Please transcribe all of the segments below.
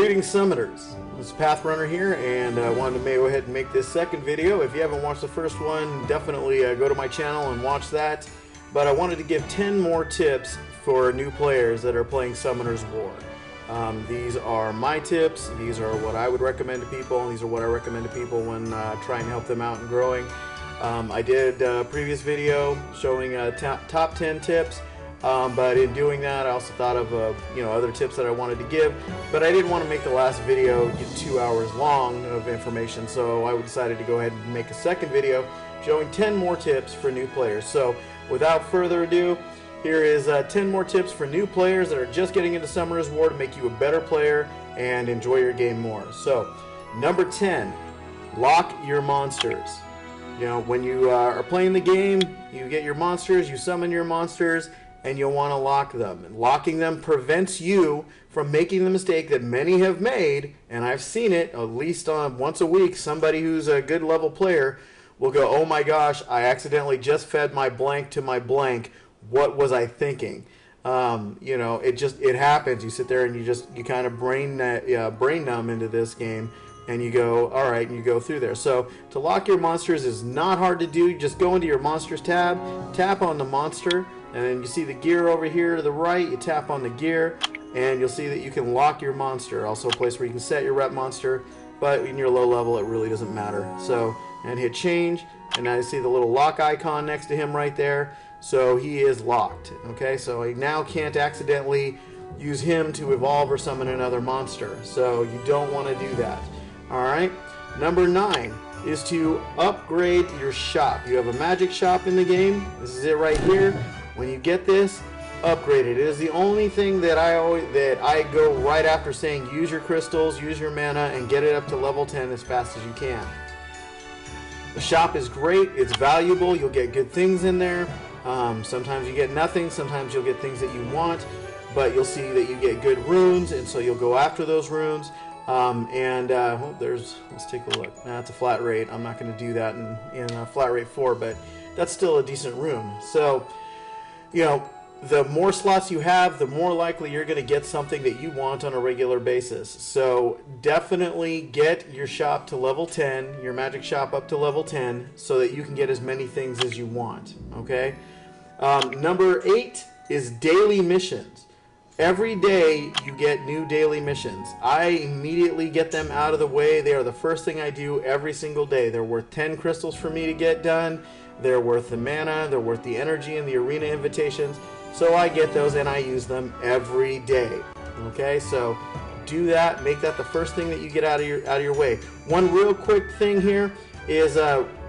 Greetings, Summoners. This is Pathrunner here, and I wanted to go ahead and make this second video. If you haven't watched the first one, definitely go to my channel and watch that. But I wanted to give 10 more tips for new players that are playing Summoner's War. These are my tips, these are what I would recommend to people, and these are what I recommend to people when trying to help them out and growing. I did a previous video showing top 10 tips. But in doing that, I also thought of other tips that I wanted to give, but I didn't want to make the last video get 2 hours long of information, so I decided to go ahead and make a second video showing 10 more tips for new players. So without further ado, here is 10 more tips for new players that are just getting into Summoner's War to make you a better player and enjoy your game more. So number 10, lock your monsters. You know, when you are playing the game, you get your monsters, you summon your monsters, and you'll want to lock them. And locking them prevents you from making the mistake that many have made, and I've seen it at least once a week. Somebody who's a good level player will go, oh my gosh, I accidentally just fed my blank to my blank. What was I thinking? It happens. You sit there and you kind of brain numb into this game, and you go, all right, and you go through there. So to lock your monsters is not hard to do. Just go into your monsters tab, tap on the monster, and then you see the gear over here to the right. You tap on the gear, and you'll see that you can lock your monster. Also a place where you can set your rep monster, but in your low level, it really doesn't matter. So, and hit change, and now you see the little lock icon next to him right there. So he is locked. Okay, so I now can't accidentally use him to evolve or summon another monster. So you don't want to do that. All right. Number 9 is to upgrade your shop. You have a magic shop in the game. This is it right here. When you get this, upgrade it. It is the only thing that I go right after saying use your crystals, use your mana, and get it up to level 10 as fast as you can. The shop is great. It's valuable. You'll get good things in there. Sometimes you get nothing. Sometimes you'll get things that you want, but you'll see that you get good runes, and so you'll go after those runes. Let's take a look. That's a flat rate. I'm not going to do that in flat rate 4, but that's still a decent rune. So, you know, the more slots you have, the more likely you're going to get something that you want on a regular basis. So definitely get your shop to level 10, your magic shop up to level 10, so that you can get as many things as you want. Okay. Number 8 is daily missions. Every day you get new daily missions. I immediately get them out of the way. They are the first thing I do every single day. They're worth 10 crystals for me to get done. They're worth the mana. They're worth the energy and the arena invitations. So I get those and I use them every day. Okay, so do that. Make that the first thing that you get out of your way. One real quick thing here is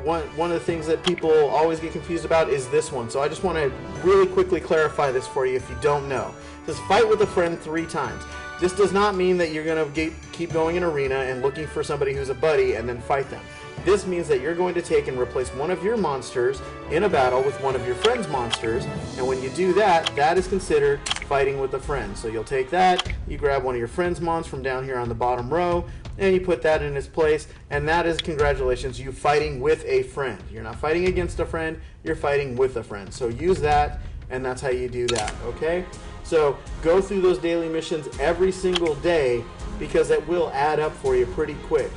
one of the things that people always get confused about is this one. So I just want to really quickly clarify this for you if you don't know. It says fight with a friend 3 times. This does not mean that you're going to keep going in arena and looking for somebody who's a buddy and then fight them. This means that you're going to take and replace one of your monsters in a battle with one of your friend's monsters, and when you do that, that is considered fighting with a friend. So you'll take that, you grab one of your friend's mons from down here on the bottom row, and you put that in its place, and that is, congratulations, you fighting with a friend. You're not fighting against a friend, you're fighting with a friend. So use that, and that's how you do that, okay? So go through those daily missions every single day, because that will add up for you pretty quick.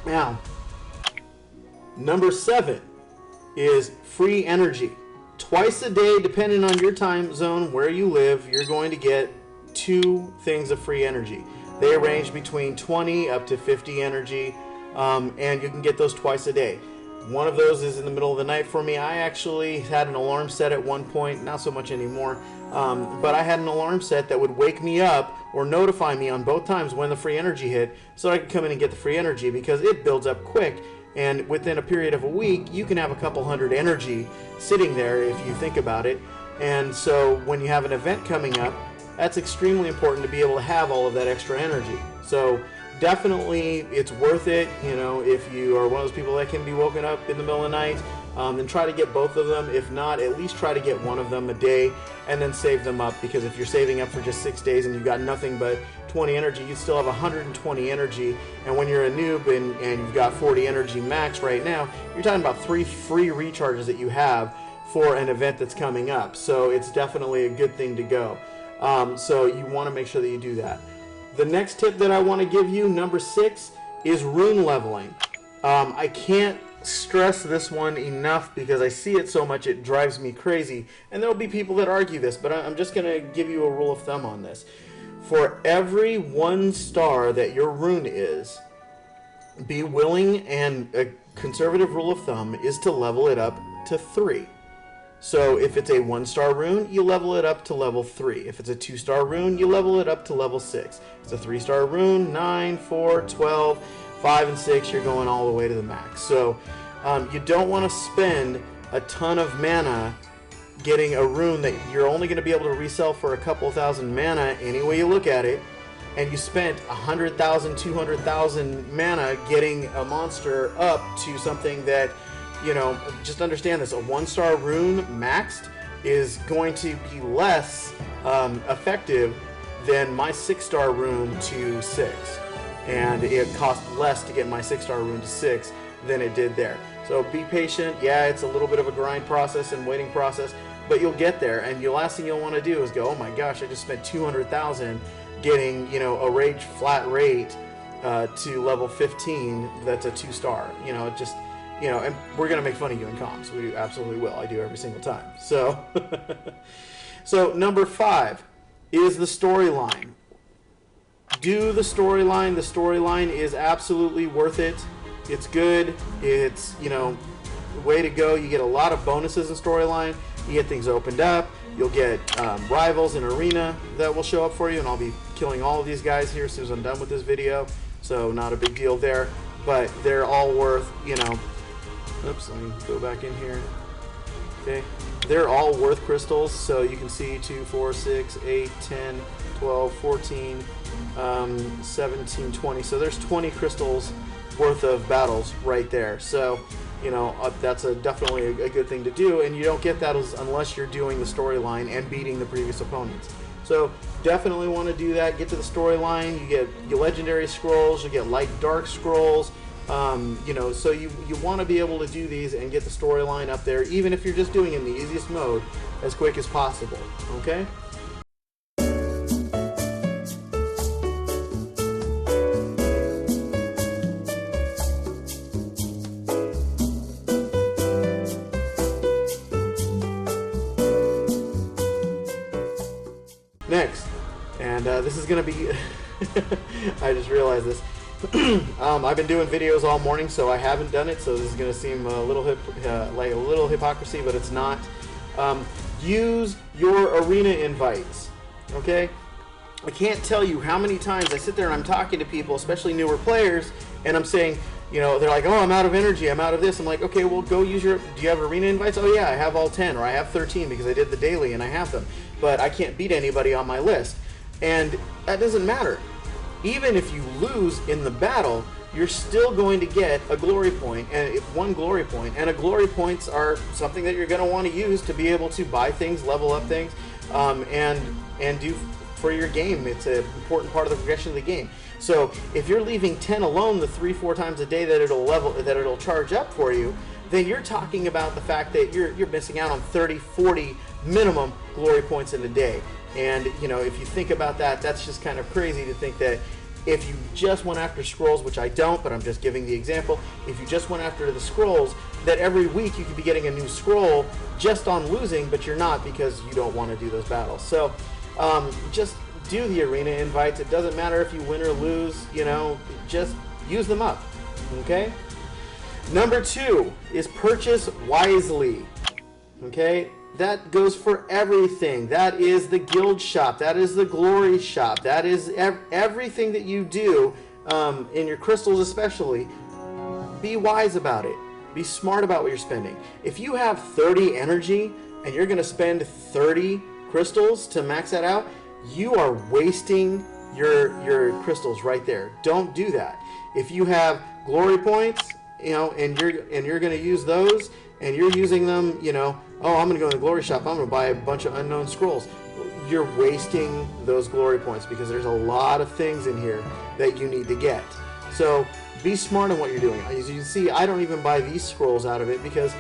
Now, number 7 is free energy. Twice a day, depending on your time zone, where you live, you're going to get 2 things of free energy. They range between 20 up to 50 energy, and you can get those twice a day. One of those is in the middle of the night for me. I actually had an alarm set at one point, not so much anymore, but I had an alarm set that would wake me up or notify me on both times when the free energy hit, so I could come in and get the free energy, because it builds up quick. And within a period of a week, you can have a couple hundred energy sitting there if you think about it. And so when you have an event coming up, that's extremely important to be able to have all of that extra energy. So definitely it's worth it. You know, if you are one of those people that can be woken up in the middle of the night, then try to get both of them. If not, at least try to get one of them a day and then save them up, because if you're saving up for just 6 days and you've got nothing but 20 energy, you still have 120 energy, and when you're a noob and you've got 40 energy max right now, you're talking about 3 free recharges that you have for an event that's coming up. So it's definitely a good thing to go. So you want to make sure that you do that. The next tip that I want to give you, number 6, is rune leveling. I can't stress this one enough because I see it so much it drives me crazy. And there'll be people that argue this, but I'm just going to give you a rule of thumb on this. For every 1 star that your rune is, be willing, and a conservative rule of thumb is to level it up to 3. So if it's a 1-star rune, you level it up to level 3. If it's a 2-star rune, you level it up to level 6. If it's a 3-star rune, 9, 4, 12, 5, and 6, you're going all the way to the max. So you don't want to spend a ton of mana getting a rune that you're only going to be able to resell for a couple thousand mana any way you look at it, and you spent 100,000, 200,000 mana getting a monster up to something that, you know, just understand this, a 1-star rune maxed is going to be less effective than my 6-star rune to 6. And it cost less to get my 6-star rune to 6 than it did there. So be patient. Yeah, it's a little bit of a grind process and waiting process, but you'll get there. And the last thing you'll want to do is go, oh my gosh, I just spent 200,000 getting, you know, a rage flat rate to level 15 that's a 2-star. You know, it just, you know, and we're going to make fun of you in comms. We absolutely will. I do every single time. So, so number 5 is the storyline. Do the storyline. The storyline is absolutely worth it. It's good. It's, you know, way to go. You get a lot of bonuses in storyline. You get things opened up. You'll get rivals in arena that will show up for you, and I'll be killing all of these guys here as soon as I'm done with this video. So not a big deal there, but they're all worth, you know, oops, let me go back in here. Okay, they're all worth crystals, so you can see 2, 4, 6, 8, 10, 12, 14, 17, 20. So there's 20 crystals worth of battles right there. So, you know, that's definitely a good thing to do, and you don't get that unless you're doing the storyline and beating the previous opponents. So definitely want to do that. Get to the storyline. You get your legendary scrolls. You get light dark scrolls. You know, so you want to be able to do these and get the storyline up there, even if you're just doing it in the easiest mode, as quick as possible. Okay. Next, and this is going to be, I just realized this, I've been doing videos all morning, so I haven't done it, so this is going to seem a little like a little hypocrisy, but it's not. Use your arena invites, okay? I can't tell you how many times I sit there and I'm talking to people, especially newer players, and I'm saying, you know, they're like, oh, I'm out of energy, I'm out of this. I'm like, okay, well, go use your, do you have arena invites? Oh yeah, I have all 10, or I have 13 because I did the daily and I have them. But I can't beat anybody on my list. And that doesn't matter. Even if you lose in the battle, you're still going to get a glory point, and one glory point. And a glory points are something that you're going to want to use to be able to buy things, level up things, and do for your game. It's an important part of the progression of the game. So if you're leaving 10 alone the 3-4 times a day that it'll charge up for you, then you're talking about the fact that you're missing out on 30-40 minimum glory points in a day. And you know, if you think about that, that's just kind of crazy to think that if you just went after scrolls, which I don't, but I'm just giving the example, if you just went after the scrolls, that every week you could be getting a new scroll just on losing, but you're not because you don't want to do those battles. So just do the arena invites. It doesn't matter if you win or lose, you know, just use them up, okay? Number 2 is purchase wisely, okay? That goes for everything. That is the guild shop. That is the glory shop. That is everything that you do in your crystals especially. Be wise about it. Be smart about what you're spending. If you have 30 energy and you're going to spend 30 crystals to max that out, you are wasting your crystals right there. Don't do that. If you have glory points, you know, and you're going to use those, and you're using them, you know, oh, I'm going to go in the glory shop, I'm going to buy a bunch of unknown scrolls. You're wasting those glory points because there's a lot of things in here that you need to get. So be smart on what you're doing. As you can see, I don't even buy these scrolls out of it because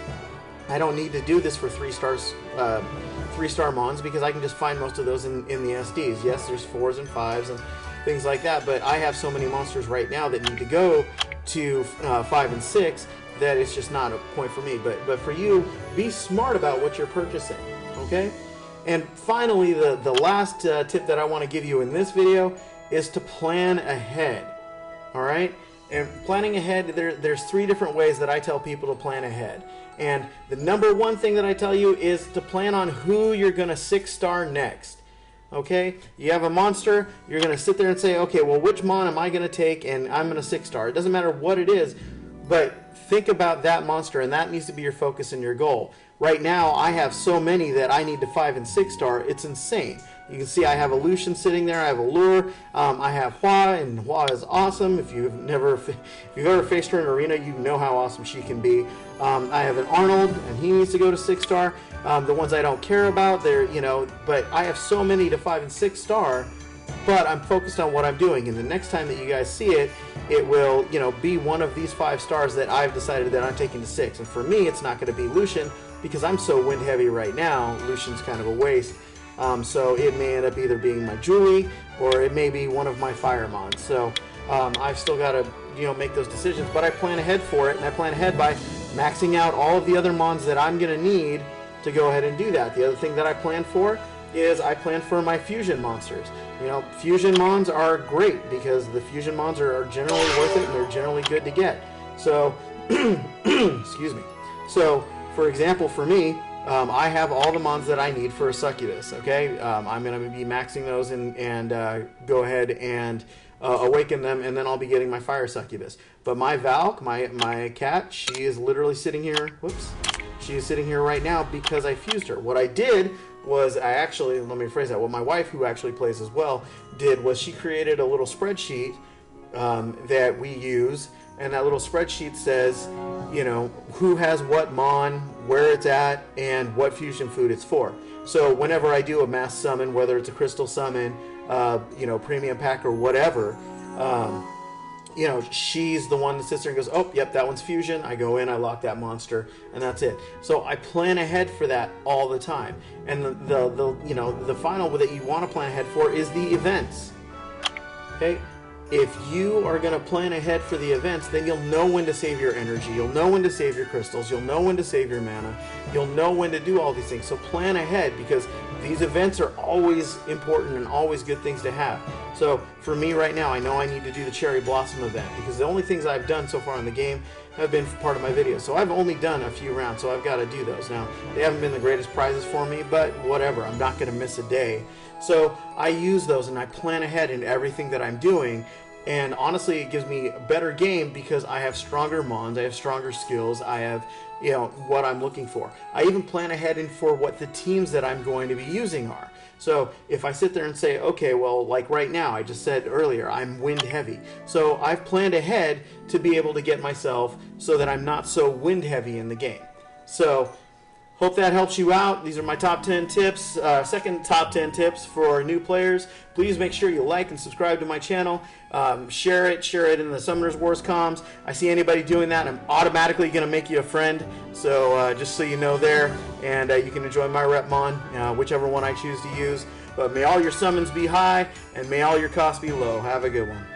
I don't need to do this for 3-star mons, because I can just find most of those in the SDs. Yes, there's 4s and 5s, things like that. But I have so many monsters right now that need to go to 5 and 6 that it's just not a point for me. But for you, be smart about what you're purchasing, okay? And finally, the last tip that I want to give you in this video is to plan ahead, all right? And planning ahead, there's 3 different ways that I tell people to plan ahead. And the number 1 thing that I tell you is to plan on who you're going to 6-star next. Okay, you have a monster, you're going to sit there and say, okay, well, which mon am I going to take and I'm going to 6-star? It doesn't matter what it is, but think about that monster, and that needs to be your focus and your goal. Right now, I have so many that I need to 5 and 6-star. It's insane. You can see I have a Lucian sitting there. I have a Lure. I have Hua, and Hua is awesome. If you've ever faced her in arena, you know how awesome she can be. I have an Arnold, and he needs to go to 6-star. The ones I don't care about, but I have so many to 5 and 6-star. But I'm focused on what I'm doing, and the next time that you guys see it, it will, be one of these 5 stars that I've decided that I'm taking to 6. And for me, it's not going to be Lucian because I'm so wind heavy right now. Lucian's kind of a waste. So it may end up either being my Julie or it may be one of my Fire Mons. So I've still got to, make those decisions. But I plan ahead for it, and I plan ahead by maxing out all of the other Mons that I'm going to need to go ahead and do that. The other thing that I plan for is I plan for my fusion monsters. Fusion mons are great because the fusion mons are generally worth it and they're generally good to get. So, excuse me. So, for example, for me, I have all the mons that I need for a succubus. Okay, I'm going to be maxing those and go ahead and awaken them, and then I'll be getting my fire succubus. But my Valk, my cat, she is literally sitting here. Whoops, she is sitting here right now because I fused her. What I did was let me rephrase that. What my wife, who actually plays as well, did was she created a little spreadsheet that we use, and that little spreadsheet says, who has what mon, where it's at, and what fusion food it's for. So whenever I do a mass summon, whether it's a crystal summon, premium pack or whatever, she's the one that sits there and goes, oh, yep, that one's fusion. I go in, I lock that monster, and that's it. So I plan ahead for that all the time. And the final that you want to plan ahead for is the events. Okay? If you are going to plan ahead for the events, then you'll know when to save your energy. You'll know when to save your crystals. You'll know when to save your mana. You'll know when to do all these things. So plan ahead, because these events are always important and always good things to have. So for me right now, I know I need to do the Cherry Blossom event, because the only things I've done so far in the game have been part of my videos. So I've only done a few rounds, so I've got to do those. Now, they haven't been the greatest prizes for me, but whatever. I'm not going to miss a day. So I use those and I plan ahead in everything that I'm doing. And honestly, it gives me a better game because I have stronger mons, I have stronger skills, I have, what I'm looking for. I even plan ahead for what the teams that I'm going to be using are. So if I sit there and say, okay, well, like right now, I just said earlier, I'm wind heavy. So I've planned ahead to be able to get myself so that I'm not so wind heavy in the game. So hope that helps you out. These are my top 10 tips, second top 10 tips for new players. Please make sure you like and subscribe to my channel. Share it in the Summoners Wars comms. I see anybody doing that, I'm automatically going to make you a friend. So just so you know there, and you can enjoy my Repmon, whichever one I choose to use. But may all your summons be high, and may all your costs be low. Have a good one.